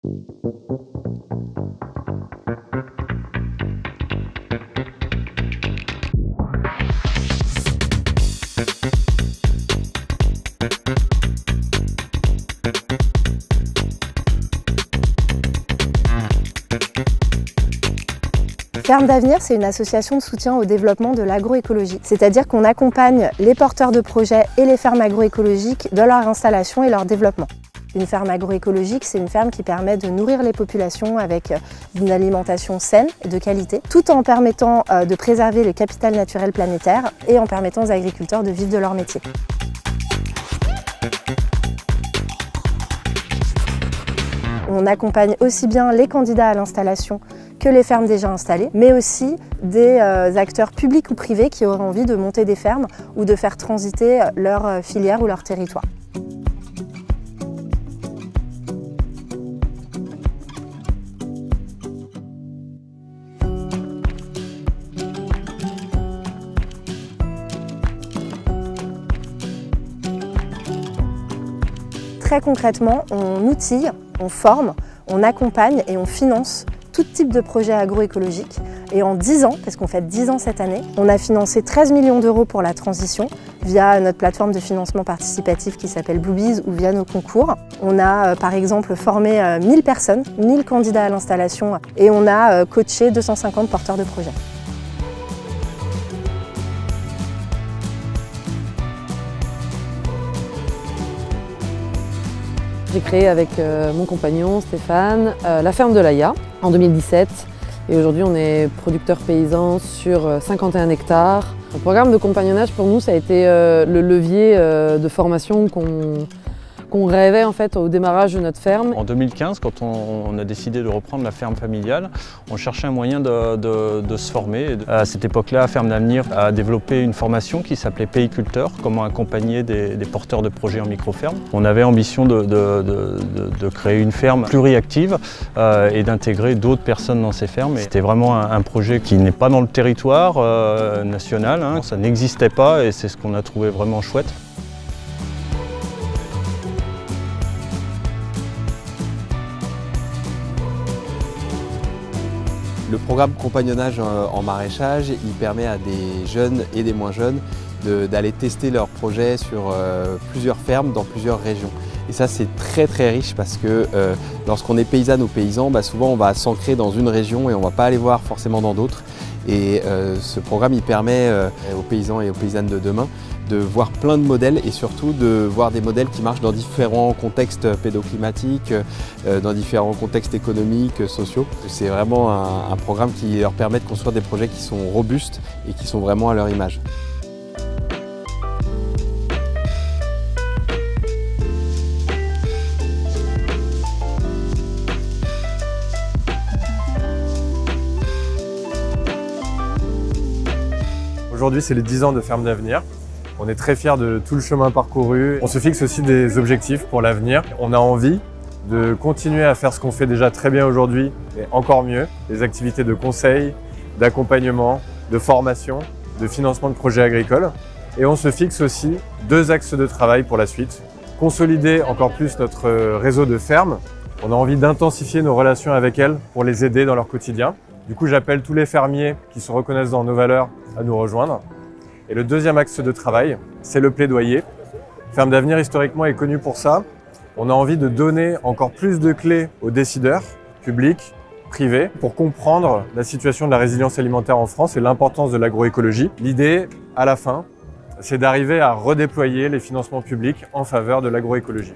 Ferme d'Avenir, c'est une association de soutien au développement de l'agroécologie. C'est-à-dire qu'on accompagne les porteurs de projets et les fermes agroécologiques dans leur installation et leur développement. Une ferme agroécologique, c'est une ferme qui permet de nourrir les populations avec une alimentation saine et de qualité, tout en permettant de préserver le capital naturel planétaire et en permettant aux agriculteurs de vivre de leur métier. On accompagne aussi bien les candidats à l'installation que les fermes déjà installées, mais aussi des acteurs publics ou privés qui auraient envie de monter des fermes ou de faire transiter leur filière ou leur territoire. Très concrètement, on outille, on forme, on accompagne et on finance tout type de projet agroécologique. Et en 10 ans, parce qu'on fait 10 ans cette année, on a financé 13 millions d'euros pour la transition via notre plateforme de financement participatif qui s'appelle Bluebees ou via nos concours. On a par exemple formé 1000 personnes, 1000 candidats à l'installation et on a coaché 250 porteurs de projets. J'ai créé avec mon compagnon Stéphane la ferme de l'Aya en 2017 et aujourd'hui on est producteur paysan sur 51 hectares. Le programme de compagnonnage pour nous ça a été le levier de formation qu'on rêvait en fait au démarrage de notre ferme. En 2015, quand on a décidé de reprendre la ferme familiale, on cherchait un moyen de se former. À cette époque-là, Ferme d'Avenir a développé une formation qui s'appelait Payiculteur, comment accompagner des porteurs de projets en micro-ferme. On avait ambition de créer une ferme pluriactive et d'intégrer d'autres personnes dans ces fermes. C'était vraiment un projet qui n'est pas dans le territoire national, hein. Ça n'existait pas et c'est ce qu'on a trouvé vraiment chouette. Le programme compagnonnage en maraîchage, il permet à des jeunes et des moins jeunes d'aller tester leurs projets sur plusieurs fermes dans plusieurs régions. Et ça c'est très riche parce que lorsqu'on est paysanne ou paysan, souvent on va s'ancrer dans une région et on ne va pas aller voir forcément dans d'autres. Et ce programme il permet aux paysans et aux paysannes de demain de voir plein de modèles et surtout de voir des modèles qui marchent dans différents contextes pédoclimatiques, dans différents contextes économiques, sociaux. C'est vraiment un programme qui leur permet de construire des projets qui sont robustes et qui sont vraiment à leur image. Aujourd'hui, c'est les 10 ans de Ferme d'Avenir. On est très fiers de tout le chemin parcouru. On se fixe aussi des objectifs pour l'avenir. On a envie de continuer à faire ce qu'on fait déjà très bien aujourd'hui, mais encore mieux. Des activités de conseil, d'accompagnement, de formation, de financement de projets agricoles. Et on se fixe aussi 2 axes de travail pour la suite. Consolider encore plus notre réseau de fermes. On a envie d'intensifier nos relations avec elles pour les aider dans leur quotidien. Du coup, j'appelle tous les fermiers qui se reconnaissent dans nos valeurs à nous rejoindre. Et le deuxième axe de travail, c'est le plaidoyer. Ferme d'Avenir, historiquement, est connue pour ça. On a envie de donner encore plus de clés aux décideurs, publics, privés, pour comprendre la situation de la résilience alimentaire en France et l'importance de l'agroécologie. L'idée, à la fin, c'est d'arriver à redéployer les financements publics en faveur de l'agroécologie.